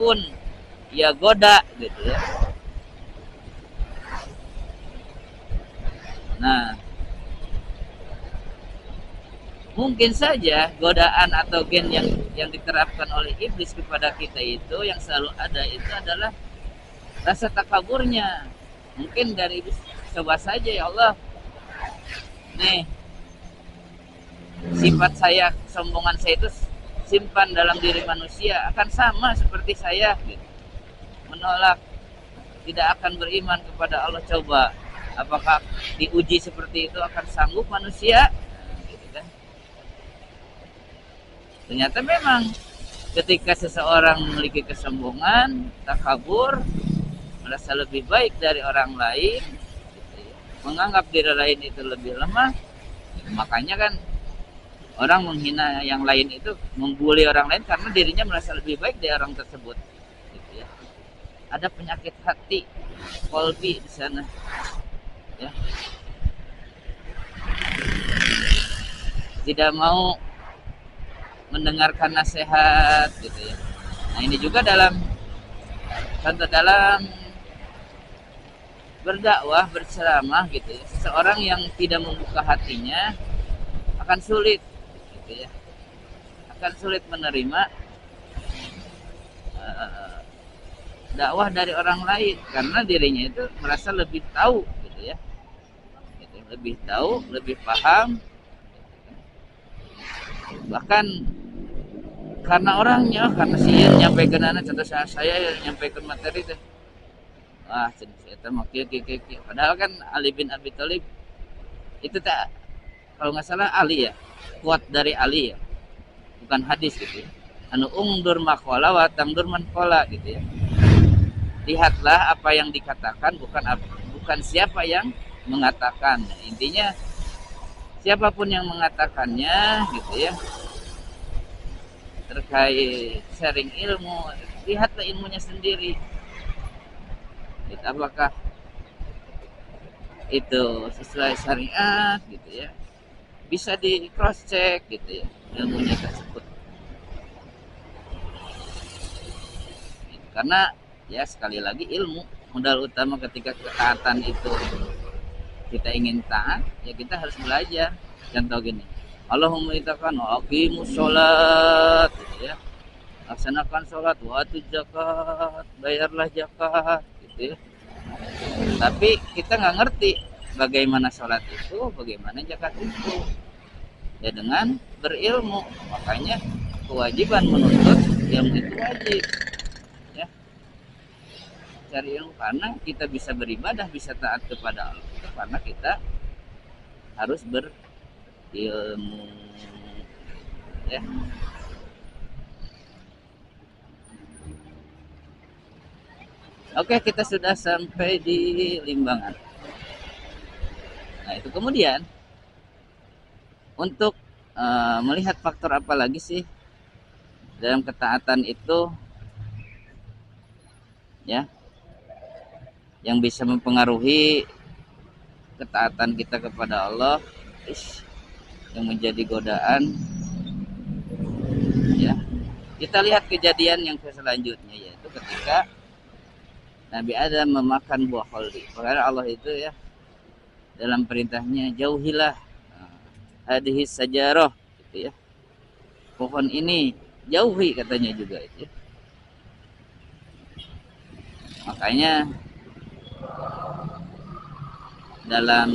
pun ya goda gitu ya. Nah, mungkin saja godaan atau gen yang diterapkan oleh iblis kepada kita itu yang selalu ada itu adalah rasa takaburnya. Mungkin dari iblis, coba saja ya Allah, nih sifat saya, kesombongan saya itu simpan dalam diri manusia akan sama seperti saya gitu. Menolak, tidak akan beriman kepada Allah. Coba apakah diuji seperti itu akan sanggup manusia? Gitu kan. Ternyata memang ketika seseorang memiliki kesombongan, takabur, merasa lebih baik dari orang lain, gitu ya, menganggap diri lain itu lebih lemah, makanya kan orang menghina yang lain itu, membuli orang lain karena dirinya merasa lebih baik dari orang tersebut. Gitu ya. Ada penyakit hati, kolbi di sana. Ya. Tidak mau mendengarkan nasihat, gitu ya. Nah ini juga dalam contoh dalam berdakwah, berceramah, gitu ya. Seseorang yang tidak membuka hatinya akan sulit, gitu ya. Akan sulit menerima dakwah dari orang lain karena dirinya itu merasa lebih tahu, gitu ya. Gitu, lebih tahu, lebih paham, bahkan karena orangnya, karena sih nyampaikan anak contoh saya nyampaikan materi teh, wah cerita mah padahal kan Ali bin Abi Thalib itu tak, kalau nggak salah Ali ya, kuat dari Ali ya, bukan hadis gitu ya. Anu ungdur makola watangdur mankola gitu ya. Lihatlah apa yang dikatakan, bukan siapa yang mengatakan. Nah, intinya siapapun yang mengatakannya gitu ya, terkait sharing ilmu, lihatlah ilmunya sendiri. Gitu, apakah itu sesuai syariat gitu ya, bisa di cross check gitu ya ilmunya tersebut. Gitu. Karena ya sekali lagi ilmu modal utama ketika ketaatan itu, kita ingin taat ya kita harus belajar. Contoh gini, Allahumma itakan aqimus sholat gitu ya, laksanakan sholat, watu zakat, bayarlah zakat gitu ya. Tapi kita nggak ngerti bagaimana sholat itu, bagaimana zakat itu. Ya dengan berilmu, makanya kewajiban menuntut ilmu itu wajib. Ya, cari ilmu karena kita bisa beribadah, bisa taat kepada Allah itu karena kita harus berilmu. Ya. Oke, kita sudah sampai di Limbangan. Nah, itu kemudian untuk melihat faktor apa lagi sih dalam ketaatan itu ya yang bisa mempengaruhi ketaatan kita kepada Allah, yang menjadi godaan ya. Kita lihat kejadian yang selanjutnya, yaitu ketika Nabi Adam memakan buah kholdi. Karena Allah itu ya dalam perintahnya, jauhilah hadhis sajarah gitu ya, pohon ini jauhi katanya juga itu ya. Makanya dalam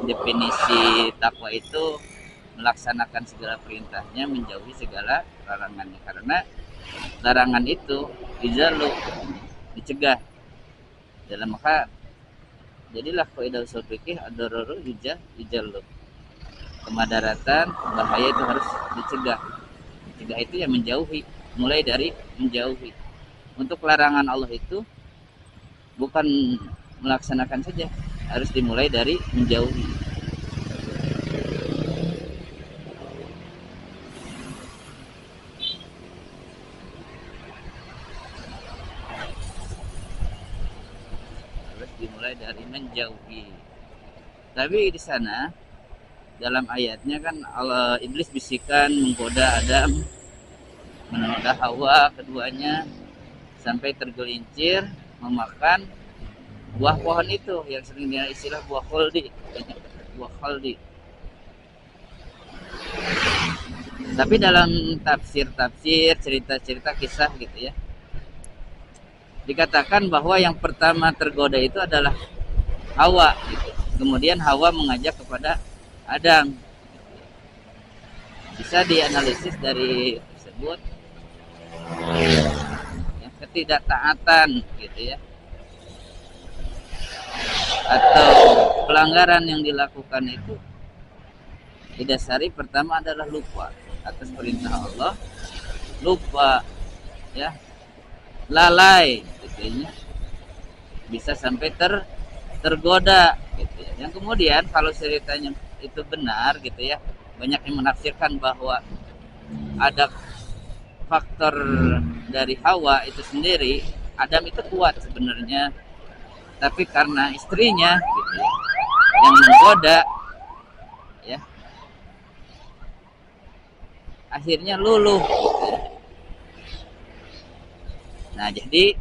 definisi takwa itu melaksanakan segala perintahnya, menjauhi segala larangannya. Karena larangan itu dijaluk, dicegah. Dalam maka jadilah kaidah usul fikih ad-dararu yujallu. Kemadaratan, bahaya itu harus dicegah. Dicegah itu ya menjauhi, mulai dari menjauhi. Untuk larangan Allah itu bukan melaksanakan saja, harus dimulai dari menjauhi. Harus dimulai dari menjauhi. Tapi di sana dalam ayatnya kan Allah, iblis bisikan menggoda Adam menoda Hawa keduanya sampai tergelincir memakan buah pohon itu yang sering dengan istilah buah kholdi. Buah kholdi. Tapi dalam tafsir-tafsir, cerita-cerita kisah gitu ya, dikatakan bahwa yang pertama tergoda itu adalah Hawa gitu. Kemudian Hawa mengajak kepada Adam. Bisa dianalisis dari tersebut ya, ketidaktaatan gitu ya, atau pelanggaran yang dilakukan itu didasari pertama adalah lupa atas perintah Allah, lupa ya, lalai gitu ya, bisa sampai tergoda gitu ya. Yang kemudian kalau ceritanya itu benar gitu ya, banyak yang menafsirkan bahwa ada faktor dari Hawa itu sendiri. Adam itu kuat sebenarnya, tapi karena istrinya gitu ya, yang menggoda ya, akhirnya luluh gitu ya. Nah jadi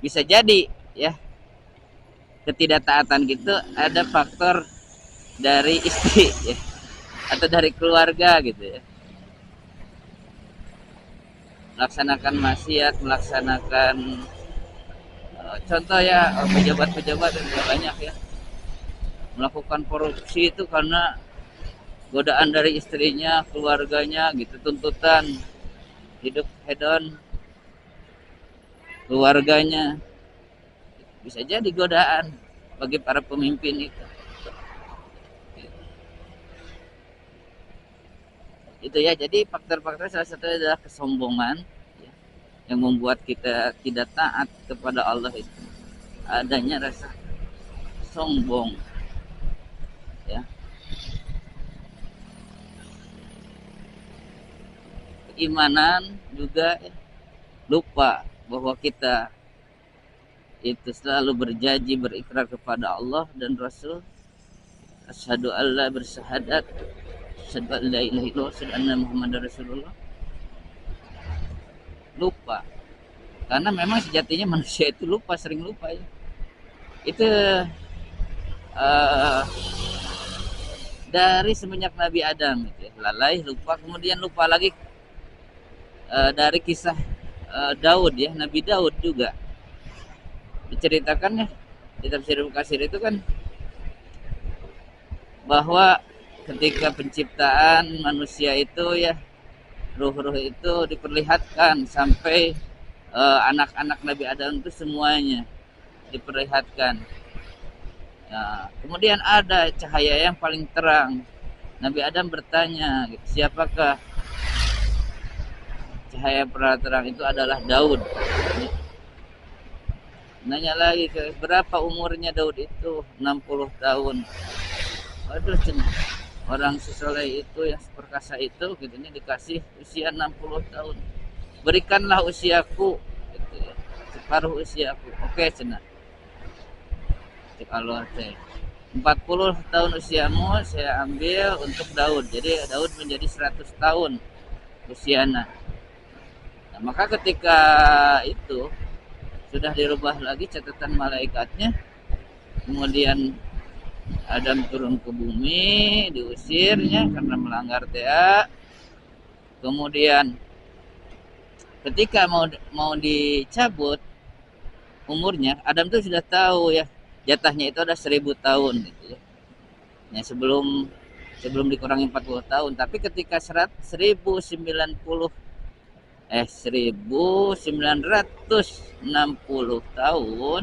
bisa jadi ya, ketidaktaatan gitu ada faktor dari istri ya, atau dari keluarga gitu ya, melaksanakan maksiat, melaksanakan contoh ya, pejabat-pejabat yang banyak ya melakukan korupsi itu karena godaan dari istrinya, keluarganya gitu, tuntutan hidup hedon keluarganya, bisa jadi godaan bagi para pemimpin itu ya. Jadi faktor-faktor salah satunya adalah kesombongan ya, yang membuat kita tidak taat kepada Allah itu adanya rasa sombong ya. Keimanan juga ya, lupa bahwa kita itu selalu berjanji berikrar kepada Allah dan Rasul, asyhadu alla bersyahadat, asyhadu an la ilaha illallah, asyhadu anna muhammadar rasulullah. Lupa karena memang sejatinya manusia itu lupa, sering lupa ya. Itu dari semenjak Nabi Adam gitu ya, lalai, lupa, kemudian lupa lagi dari kisah Daud ya, Nabi Daud juga diceritakan ya di tafsir Ibnu Katsir itu kan, bahwa ketika penciptaan manusia itu ya, ruh-ruh itu diperlihatkan sampai anak-anak Nabi Adam itu semuanya diperlihatkan. Nah, kemudian ada cahaya yang paling terang. Nabi Adam bertanya, siapakah cahaya yang terang itu? Adalah Daud. Nanya lagi, berapa umurnya Daud itu? 60 tahun. Waduh, orang sesoleh itu yang seperkasa itu gitu, ini dikasih usia 60 tahun. Berikanlah usiaku gitu ya, separuh usiaku. Oke cenah. Kalau 40 tahun usiamu saya ambil untuk Daud. Jadi Daud menjadi 100 tahun usiana. Nah, maka ketika itu sudah dirubah lagi catatan malaikatnya, kemudian Adam turun ke bumi, diusirnya karena melanggar TA. Kemudian ketika mau dicabut umurnya, Adam tuh sudah tahu ya, jatahnya itu ada 1000 tahun gitu ya. Ya sebelum dikurangi 40 tahun, tapi ketika 1960 tahun,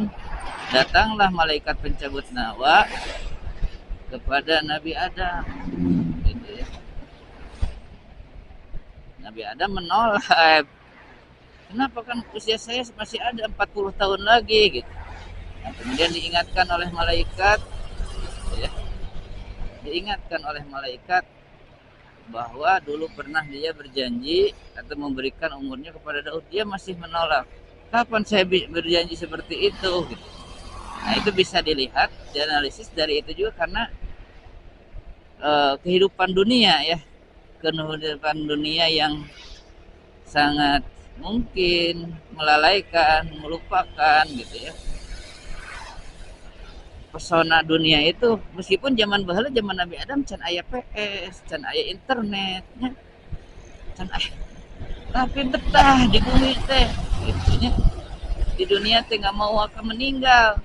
datanglah malaikat pencabut nyawa kepada Nabi Adam gitu ya. Nabi Adam menolak, kenapa, kan usia saya masih ada 40 tahun lagi gitu. Nah, kemudian diingatkan oleh malaikat ya, bahwa dulu pernah dia berjanji atau memberikan umurnya kepada Daud, dia masih menolak. Kapan saya berjanji seperti itu gitu. Nah itu bisa dilihat, dianalisis dari itu juga, karena kehidupan dunia ya, kehidupan dunia yang sangat mungkin melalaikan, melupakan gitu ya pesona dunia itu. Meskipun zaman baheula zaman Nabi Adam can aya PS, can aya internet nya, can aya, tapi betah di bumi teh gitu nya. Di dunia teh nggak mau akan meninggal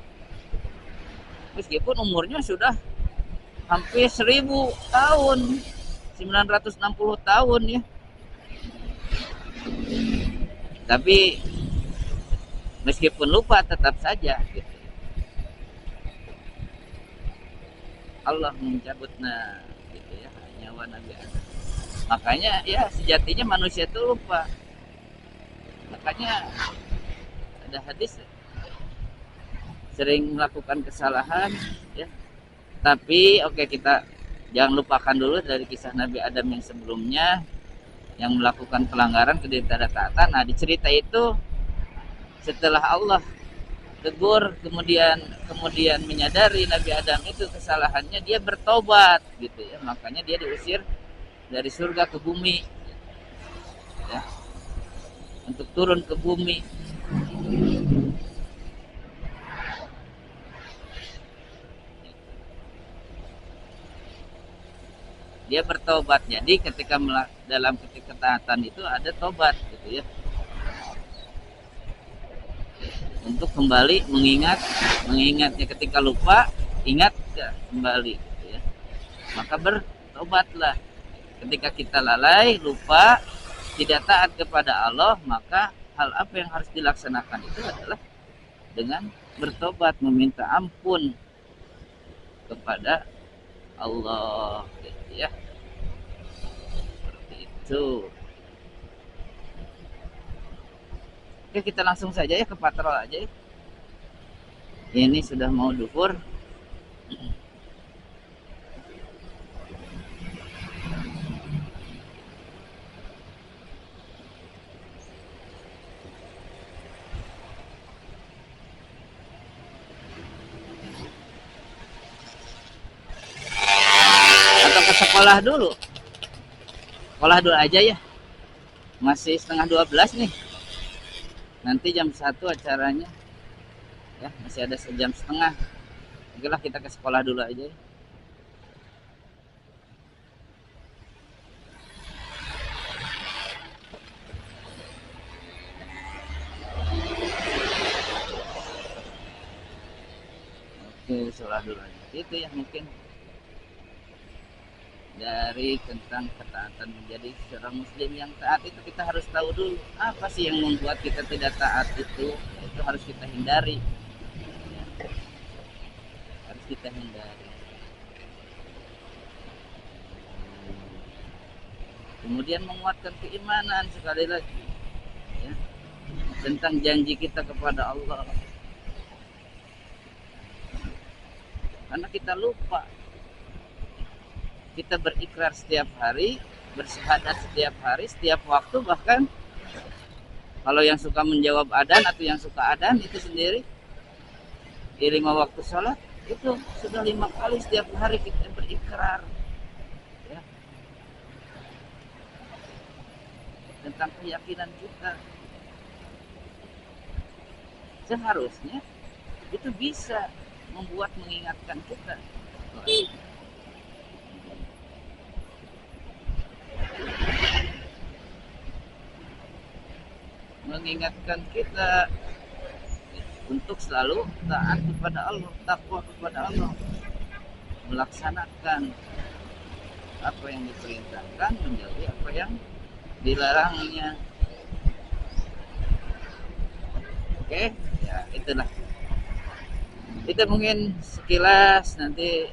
meskipun umurnya sudah hampir 1000 tahun, 960 tahun ya. Tapi meskipun lupa tetap saja gitu. Allah mencabutnya gitu ya nyawa Nabi Adam. Makanya ya sejatinya manusia itu lupa. Makanya ada hadis sering melakukan kesalahan ya. Tapi oke, kita jangan lupakan dulu dari kisah Nabi Adam yang sebelumnya yang melakukan pelanggaran ketidaktaatan. Nah, di cerita itu setelah Allah tegur kemudian menyadari Nabi Adam itu kesalahannya, dia bertobat gitu ya. Makanya dia diusir dari surga ke bumi ya, untuk turun ke bumi. Dia bertobat. Jadi ketika dalam ketaatan itu ada tobat gitu ya, untuk kembali mengingatnya. Ketika lupa, ingat ya, kembali gitu ya. Maka bertobatlah. Ketika kita lalai, lupa, tidak taat kepada Allah, maka hal apa yang harus dilaksanakan itu adalah dengan bertobat, meminta ampun kepada Allah gitu ya. Seperti itu. Oke, kita langsung saja ya ke patrol aja ya. Ini sudah mau duhur. Atau ke sekolah dulu. Sekolah dulu aja ya. Masih setengah 12 nih. Nanti jam 1 acaranya. Ya, masih ada sejam setengah. Oke lah, kita ke sekolah dulu aja ya. Oke, sekolah dulu aja. Itu ya mungkin dari tentang ketaatan. Menjadi seorang muslim yang taat itu kita harus tahu dulu apa sih yang membuat kita tidak taat. Itu harus kita hindari ya. Harus kita hindari. Kemudian menguatkan keimanan sekali lagi ya, tentang janji kita kepada Allah, karena kita lupa. Kita berikrar setiap hari, bersyahadat setiap hari, setiap waktu. Bahkan kalau yang suka menjawab adzan atau yang suka adzan itu sendiri di 5 waktu sholat itu sudah 5 kali setiap hari kita berikrar ya, tentang keyakinan kita. Seharusnya itu bisa membuat mengingatkan kita. Mengingatkan kita untuk selalu taat kepada Allah, takwa kepada Allah, melaksanakan apa yang diperintahkan, menjauhi apa yang dilarangnya. Oke, ya itulah. Itu mungkin sekilas nanti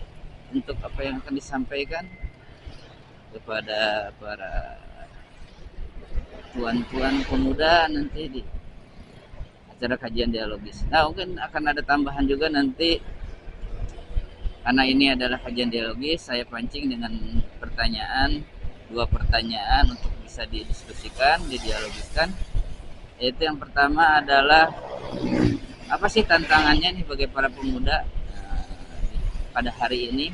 untuk apa yang akan disampaikan kepada para tuan-tuan pemuda nanti di acara kajian dialogis. Nah, mungkin akan ada tambahan juga nanti, karena ini adalah kajian dialogis, saya pancing dengan pertanyaan, 2 pertanyaan untuk bisa didiskusikan, didialogiskan. Yaitu yang pertama adalah apa sih tantangannya nih bagi para pemuda pada hari ini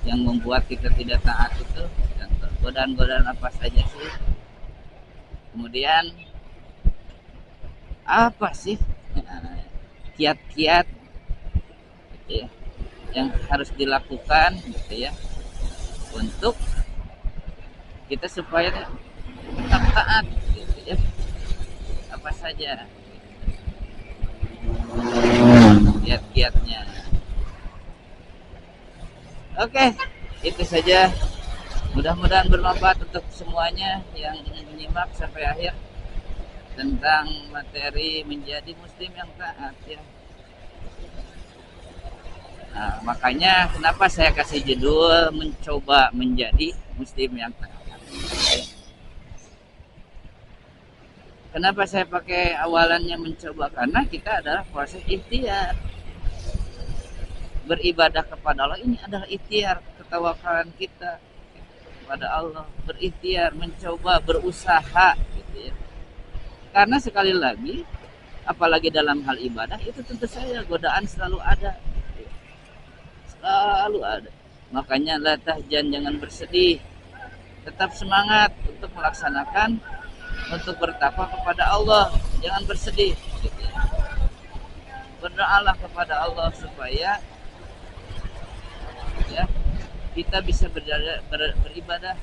yang membuat kita tidak taat itu, dan godaan-godaan apa saja sih Kemudian apa sih kiat-kiat gitu ya, yang harus dilakukan gitu ya untuk kita supaya tetap taat gitu ya, apa saja kiat-kiatnya. Oke, itu saja, mudah-mudahan bermanfaat untuk semuanya yang menyimak sampai akhir tentang materi menjadi muslim yang taat ya. Nah, makanya kenapa saya kasih judul mencoba menjadi muslim yang taat. Kenapa saya pakai awalannya mencoba? Karena kita adalah proses ikhtiar. Beribadah kepada Allah ini adalah ikhtiar, ketawakalan kita kepada Allah, berikhtiar, mencoba, berusaha gitu ya. Karena sekali lagi, apalagi dalam hal ibadah itu tentu saja godaan selalu ada. Selalu ada. Makanya la tahzan, jangan bersedih. Tetap semangat untuk melaksanakan, untuk bertakwa kepada Allah, jangan bersedih gitu ya. Berdoalah kepada Allah supaya ya kita bisa beribadah